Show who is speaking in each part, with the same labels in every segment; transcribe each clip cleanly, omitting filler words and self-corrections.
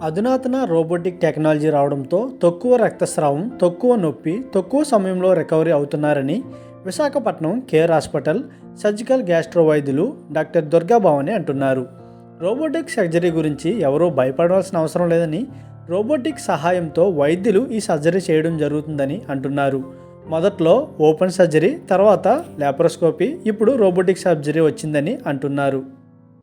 Speaker 1: అధునాతన robotic technology రావడంతో తక్కువ రక్తస్రావం, తక్కువ నొప్పి, తక్కువ సమయంలో రికవరీ అవుతున్నారని Visakhapatnam care hospital surgical gastro వైద్యులు డాక్టర్ దుర్గా భవాని అంటున్నారు. రోబోటిక్ సర్జరీ గురించి ఎవరూ భయపడాల్సిన అవసరం లేదని, రోబోటిక్ సహాయంతో వైద్యులు ఈ సర్జరీ చేయడం జరుగుతుందని అంటున్నారు. మొదట్లో ఓపెన్ సర్జరీ, తర్వాత లాప్రోస్కోపీ, ఇప్పుడు రోబోటిక్ సర్జరీ వచ్చిందని అంటున్నారు.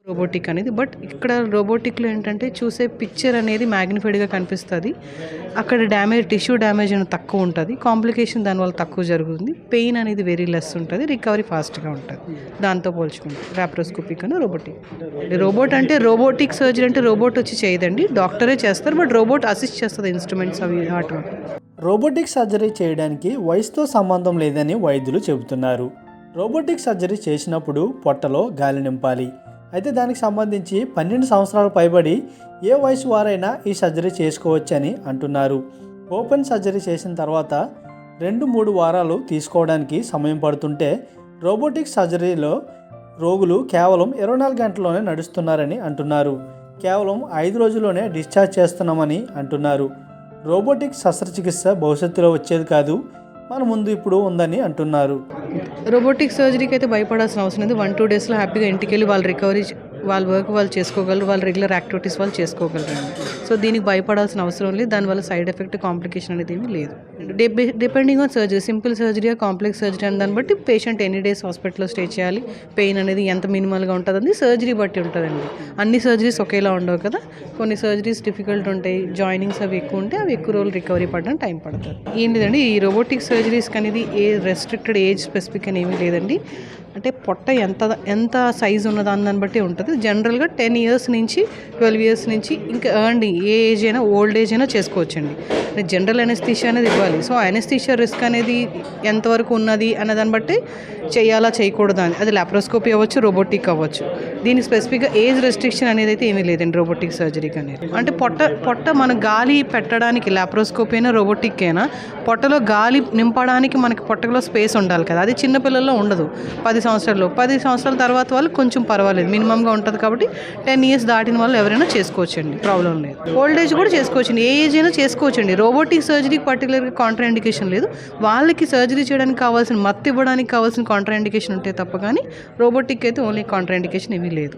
Speaker 2: రోబోటిక్ అనేది బట్ ఇక్కడ రోబోటిక్లో ఏంటంటే చూసే పిక్చర్ అనేది మ్యాగ్నిఫైడ్గా కనిపిస్తుంది. అక్కడ టిష్యూ డ్యామేజ్ అనేది తక్కువ ఉంటుంది, కాంప్లికేషన్ దానివల్ల తక్కువ జరుగుతుంది, పెయిన్ అనేది వెరీ లెస్ ఉంటుంది, రికవరీ ఫాస్ట్గా ఉంటుంది. దాంతో పోల్చుకుంటే లాప్రోస్కోపీ కన్నా రోబోట్ అంటే రోబోటిక్ సర్జరీ అంటే రోబోట్ వచ్చి చేయదండి, డాక్టరే చేస్తారు. బట్ రోబోట్ అసిస్ట్ చేస్తుంది, ఇన్స్ట్రుమెంట్స్ అవి వాటి.
Speaker 1: రోబోటిక్ సర్జరీ చేయడానికి వయసుతో సంబంధం లేదని వైద్యులు చెబుతున్నారు. రోబోటిక్ సర్జరీ చేసినప్పుడు పొట్టలో గాలి నింపాలి. అయితే దానికి సంబంధించి 12 సంవత్సరాలు పైబడి ఏ వయసు వారైనా ఈ సర్జరీ చేసుకోవచ్చని అంటున్నారు. ఓపెన్ సర్జరీ చేసిన తర్వాత 2-3 వారాలు తీసుకోవడానికి సమయం పడుతుంటే, రోబోటిక్ సర్జరీలో రోగులు కేవలం 24 గంటల్లోనే నడుస్తున్నారని అంటున్నారు. కేవలం 5 రోజుల్లోనే డిశ్చార్జ్ చేస్తున్నామని అంటున్నారు. రోబోటిక్ శస్త్రచికిత్స భవిష్యత్తులో వచ్చేది కాదు, మన ముందు ఇప్పుడు ఉందని అంటున్నారు.
Speaker 2: రోబోటిక్ సర్జరీకి అయితే భయపడాల్సిన అవసరం లేదు. 1-2 డేస్లో హ్యాపీగా ఇంటికి వెళ్ళి వాళ్ళు రికవరీ, వాళ్ళ వర్క్ వాళ్ళు చేసుకోగలరు, వాళ్ళ రెగ్యులర్ యాక్టివిటీస్ వాళ్ళు చేసుకోగలరు. సో దీనికి భయపడాల్సిన అవసరం లేదు. దానివల్ల సైడ్ ఎఫెక్ట్, కాంప్లికేషన్ అనేది ఏమీ లేదు. Depending on surgery, simple surgery, complex surgery అని దాన్ని బట్టి పేషెంట్ ఎన్ని డేస్ హాస్పిటల్లో స్టే చేయాలి, పెయిన్ అనేది ఎంత మినిమల్గా ఉంటుందని సర్జరీ బట్టి ఉంటుందండి. అన్ని సర్జరీస్ ఒకేలా ఉండవు కదా, కొన్ని సర్జరీస్ డిఫికల్ట్ ఉంటాయి, జాయినింగ్స్ అవి ఎక్కువ ఉంటే అవి ఎక్కువ రోజులు రికవరీ పడడానికి టైం పడుతుంది. ఏం లేదండి, ఈ రోబోటిక్ సర్జరీస్కి అనేది ఏ రెస్ట్రిక్టెడ్ ఏజ్ స్పెసిఫిక్ అని ఏమీ లేదండి. అంటే పొట్ట ఎంత సైజు ఉన్నదాన్ని బట్టి ఉంటుంది. జనరల్గా 10 years నుంచి 12 years నుంచి ఇంకా ఏ ఏజ్ అయినా, ఓల్డ్ ఏజ్ అయినా చేసుకోవచ్చండి. జనరల్ అనెస్థీషియా అనేది ఇవ్వాలి. సో అనెస్థీషియా రిస్క్ అనేది ఎంతవరకు ఉన్నది అనే దాన్ని బట్టి చేయాలా చేయకూడదు అని, అది లాప్రోస్కోపీ అవ్వచ్చు, రోబోటిక్ అవ్వచ్చు. దీనికి స్పెసిఫిక్గా ఏజ్ రెస్ట్రిక్షన్ అనేది అయితే ఏమీ లేదండి రోబోటిక్ సర్జరీకి అనేది. అంటే పొట్ట మన గాలి పెట్టడానికి లాప్రోస్కోపీ అయినా రోబోటిక్ అయినా పొట్టలో గాలి నింపడానికి మనకి పొట్టలో స్పేస్ ఉండాలి కదా, అది చిన్నపిల్లల్లో ఉండదు. 10 సంవత్సరాల తర్వాత వాళ్ళు కొంచెం పర్వాలేదు, మినిమంగా ఉంటుంది. కాబట్టి 10 years దాటిన వాళ్ళు ఎవరైనా చేసుకోవచ్చండి, ప్రాబ్లం లేదు. ఓల్డ్ ఏజ్ కూడా చేసుకోవచ్చండి, ఏ ఏజ్ అయినా చేసుకోవచ్చండి. రోబోటిక్ సర్జరీకి పర్టికులర్గా కాంట్రా ఇండికేషన్ లేదు. వాళ్ళకి సర్జరీ చేయడానికి కావాల్సిన, మత్తు ఇవ్వడానికి కావాల్సిన కాంట్రా ఇండికేషన్ ఉంటే తప్ప కానీ రోబోటిక్ అయితే ఓన్లీ కాంట్రా ఇండికేషన్ ఏమీ లేదు.